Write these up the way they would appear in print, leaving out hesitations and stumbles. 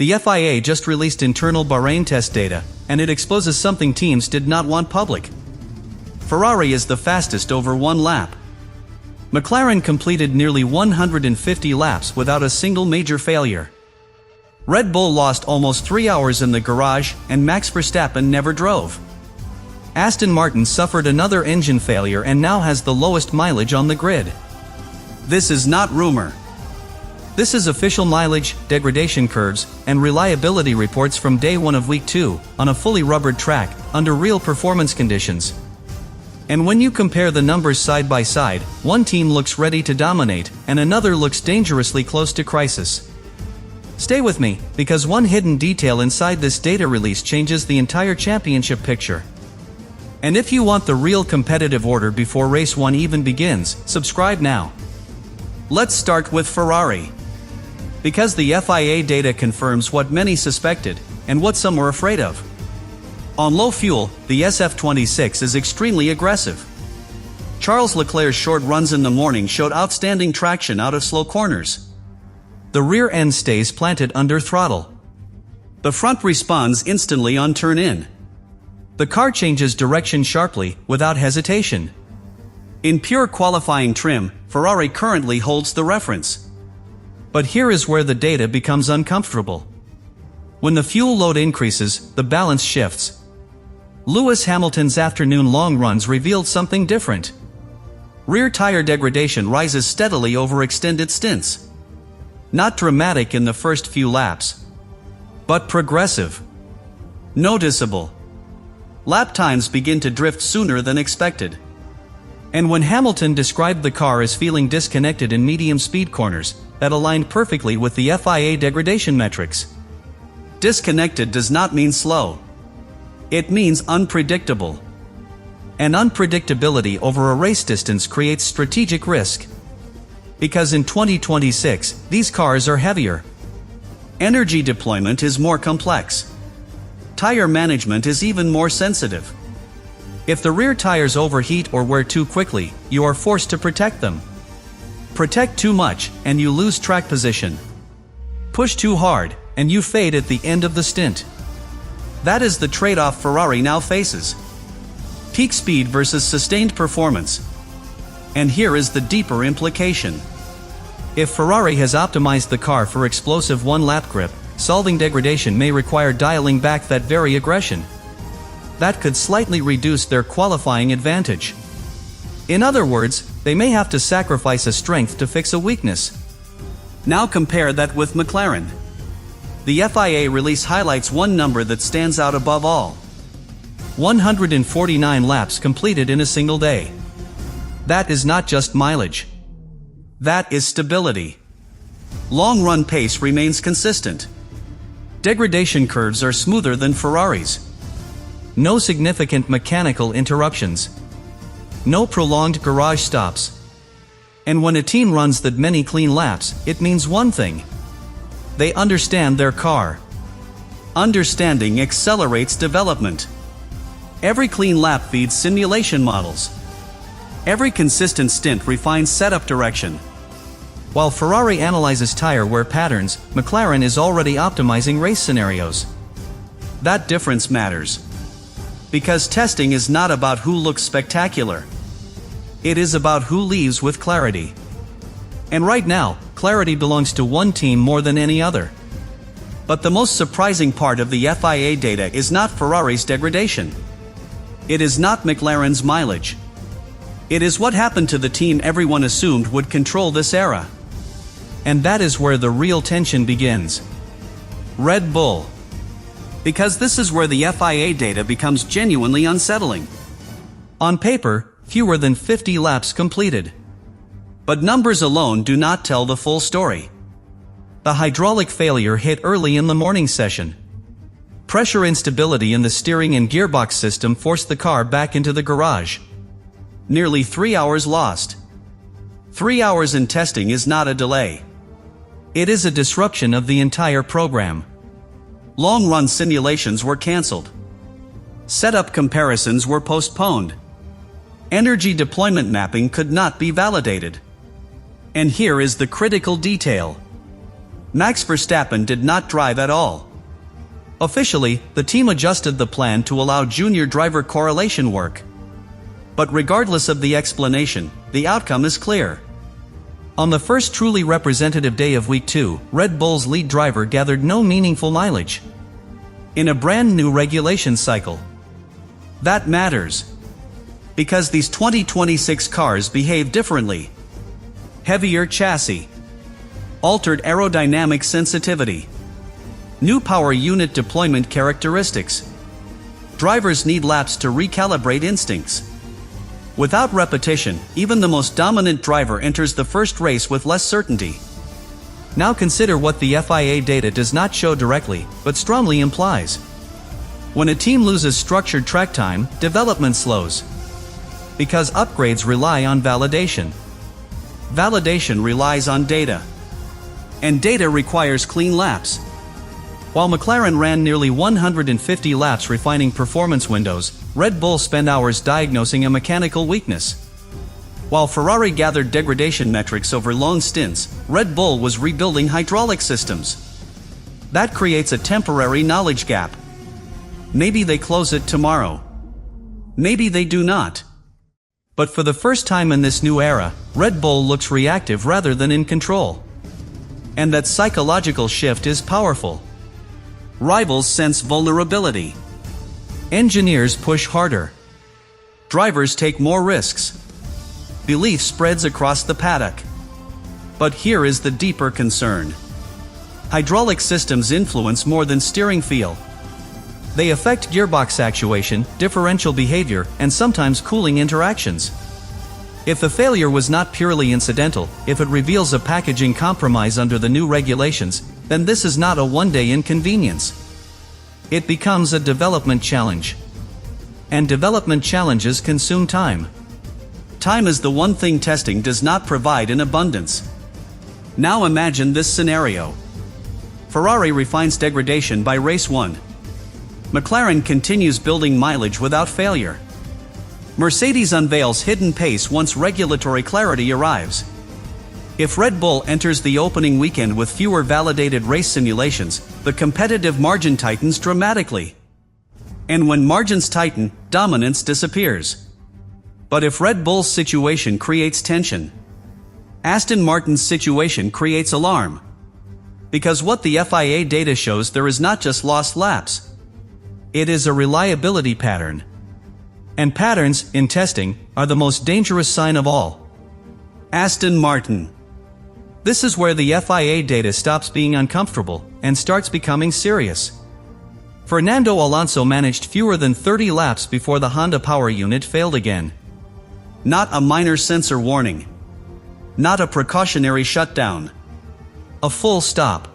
The FIA just released internal Bahrain Test data, and it exposes something teams did not want public. Ferrari is the fastest over 1 lap. McLaren completed nearly 150 laps without a single major failure. Red Bull lost almost 3 hours in the garage, and Max Verstappen never drove. Aston Martin suffered another engine failure and now has the lowest mileage on the grid. This is not rumor. This is official mileage, degradation curves, and reliability reports from day 1 of week 2, on a fully rubbered track, under real performance conditions. And when you compare the numbers side by side, one team looks ready to dominate, and another looks dangerously close to crisis. Stay with me, because one hidden detail inside this data release changes the entire championship picture. And if you want the real competitive order before race 1 even begins, subscribe now. Let's start with Ferrari. Because the FIA data confirms what many suspected, and what some were afraid of. On low fuel, the SF26 is extremely aggressive. Charles Leclerc's short runs in the morning showed outstanding traction out of slow corners. The rear end stays planted under throttle. The front responds instantly on turn-in. The car changes direction sharply, without hesitation. In pure qualifying trim, Ferrari currently holds the reference. But here is where the data becomes uncomfortable. When the fuel load increases, the balance shifts. Lewis Hamilton's afternoon long runs revealed something different. Rear tire degradation rises steadily over extended stints. Not dramatic in the first few laps, but progressive. Noticeable. Lap times begin to drift sooner than expected. And when Hamilton described the car as feeling disconnected in medium speed corners, that aligned perfectly with the FIA degradation metrics. Disconnected does not mean slow. It means unpredictable. And unpredictability over a race distance creates strategic risk. Because in 2026, these cars are heavier. Energy deployment is more complex. Tire management is even more sensitive. If the rear tires overheat or wear too quickly, you are forced to protect them. Protect too much, and you lose track position. Push too hard, and you fade at the end of the stint. That is the trade-off Ferrari now faces. Peak speed versus sustained performance. And here is the deeper implication. If Ferrari has optimized the car for explosive 1-lap grip, solving degradation may require dialing back that very aggression. That could slightly reduce their qualifying advantage. In other words, they may have to sacrifice a strength to fix a weakness. Now compare that with McLaren. The FIA release highlights one number that stands out above all. 149 laps completed in a single day. That is not just mileage. That is stability. Long run pace remains consistent. Degradation curves are smoother than Ferrari's. No significant mechanical interruptions. No prolonged garage stops. And when a team runs that many clean laps, it means one thing. They understand their car. Understanding accelerates development. Every clean lap feeds simulation models. Every consistent stint refines setup direction. While Ferrari analyzes tire wear patterns, McLaren is already optimizing race scenarios. That difference matters. Because testing is not about who looks spectacular. It is about who leaves with clarity. And right now, clarity belongs to one team more than any other. But the most surprising part of the FIA data is not Ferrari's degradation. It is not McLaren's mileage. It is what happened to the team everyone assumed would control this era. And that is where the real tension begins. Red Bull. Because this is where the FIA data becomes genuinely unsettling. On paper, fewer than 50 laps completed. But numbers alone do not tell the full story. The hydraulic failure hit early in the morning session. Pressure instability in the steering and gearbox system forced the car back into the garage. Nearly 3 hours lost. 3 hours in testing is not a delay. It is a disruption of the entire program. Long-run simulations were cancelled. Setup comparisons were postponed. Energy deployment mapping could not be validated. And here is the critical detail. Max Verstappen did not drive at all. Officially, the team adjusted the plan to allow junior driver correlation work. But regardless of the explanation, the outcome is clear. On the first truly representative day of Week 2, Red Bull's lead driver gathered no meaningful mileage. In a brand new regulation cycle. That matters. Because these 2026 cars behave differently. Heavier chassis. Altered aerodynamic sensitivity. New power unit deployment characteristics. Drivers need laps to recalibrate instincts. Without repetition, even the most dominant driver enters the first race with less certainty. Now consider what the FIA data does not show directly, but strongly implies. When a team loses structured track time, development slows. Because upgrades rely on validation. Validation relies on data. And data requires clean laps. While McLaren ran nearly 150 laps refining performance windows, Red Bull spent hours diagnosing a mechanical weakness. While Ferrari gathered degradation metrics over long stints, Red Bull was rebuilding hydraulic systems. That creates a temporary knowledge gap. Maybe they close it tomorrow. Maybe they do not. But for the first time in this new era, Red Bull looks reactive rather than in control. And that psychological shift is powerful. Rivals sense vulnerability. Engineers push harder. Drivers take more risks. Belief spreads across the paddock. But here is the deeper concern. Hydraulic systems influence more than steering feel. They affect gearbox actuation, differential behavior, and sometimes cooling interactions. If the failure was not purely incidental, if it reveals a packaging compromise under the new regulations, then this is not a one-day inconvenience. It becomes a development challenge. And development challenges consume time. Time is the one thing testing does not provide in abundance. Now imagine this scenario. Ferrari refines degradation by race 1. McLaren continues building mileage without failure. Mercedes unveils hidden pace once regulatory clarity arrives. If Red Bull enters the opening weekend with fewer validated race simulations, the competitive margin tightens dramatically. And when margins tighten, dominance disappears. But if Red Bull's situation creates tension, Aston Martin's situation creates alarm. Because what the FIA data shows, there is not just lost laps. It is a reliability pattern. And patterns, in testing, are the most dangerous sign of all. Aston Martin. This is where the FIA data stops being uncomfortable and starts becoming serious. Fernando Alonso managed fewer than 30 laps before the Honda power unit failed again. Not a minor sensor warning. Not a precautionary shutdown. A full stop.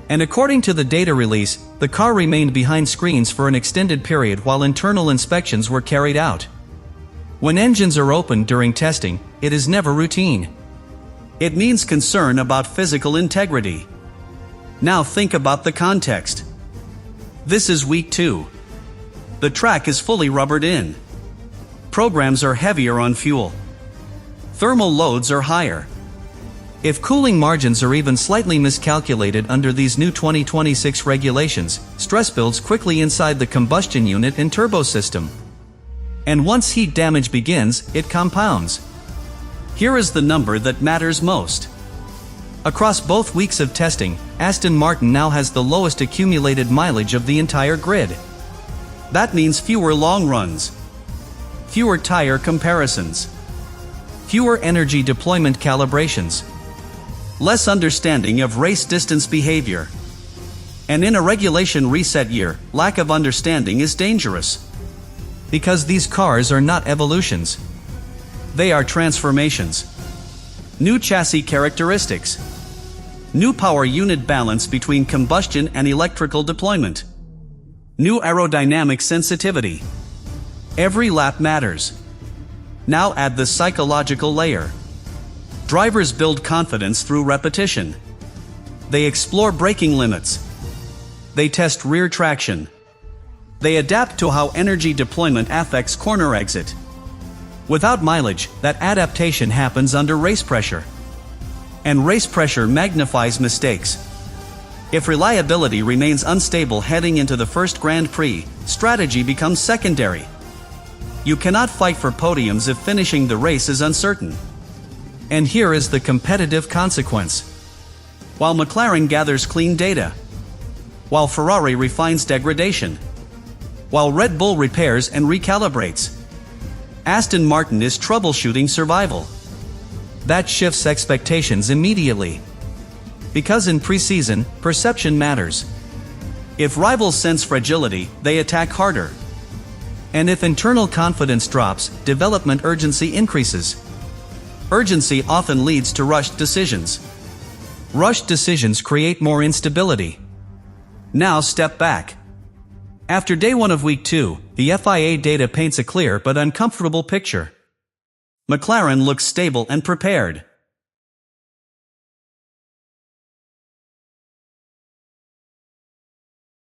And according to the data release, the car remained behind screens for an extended period while internal inspections were carried out. When engines are opened during testing, it is never routine. It means concern about physical integrity. Now think about the context. This is week 2. The track is fully rubbered in. Programs are heavier on fuel. Thermal loads are higher. If cooling margins are even slightly miscalculated under these new 2026 regulations, stress builds quickly inside the combustion unit and turbo system. And once heat damage begins, it compounds. Here is the number that matters most. Across both weeks of testing, Aston Martin now has the lowest accumulated mileage of the entire grid. That means fewer long runs. Fewer tire comparisons. Fewer energy deployment calibrations. Less understanding of race distance behavior. And in a regulation reset year, lack of understanding is dangerous. Because these cars are not evolutions. They are transformations. New chassis characteristics. New power unit balance between combustion and electrical deployment. New aerodynamic sensitivity. Every lap matters. Now add the psychological layer. Drivers build confidence through repetition. They explore braking limits. They test rear traction. They adapt to how energy deployment affects corner exit. Without mileage, that adaptation happens under race pressure. And race pressure magnifies mistakes. If reliability remains unstable heading into the first Grand Prix, strategy becomes secondary. You cannot fight for podiums if finishing the race is uncertain. And here is the competitive consequence. While McLaren gathers clean data, while Ferrari refines degradation, while Red Bull repairs and recalibrates, Aston Martin is troubleshooting survival. That shifts expectations immediately. Because in pre-season, perception matters. If rivals sense fragility, they attack harder. And if internal confidence drops, development urgency increases. Urgency often leads to rushed decisions. Rushed decisions create more instability. Now step back. After day 1 of week 2, the FIA data paints a clear but uncomfortable picture. McLaren looks stable and prepared.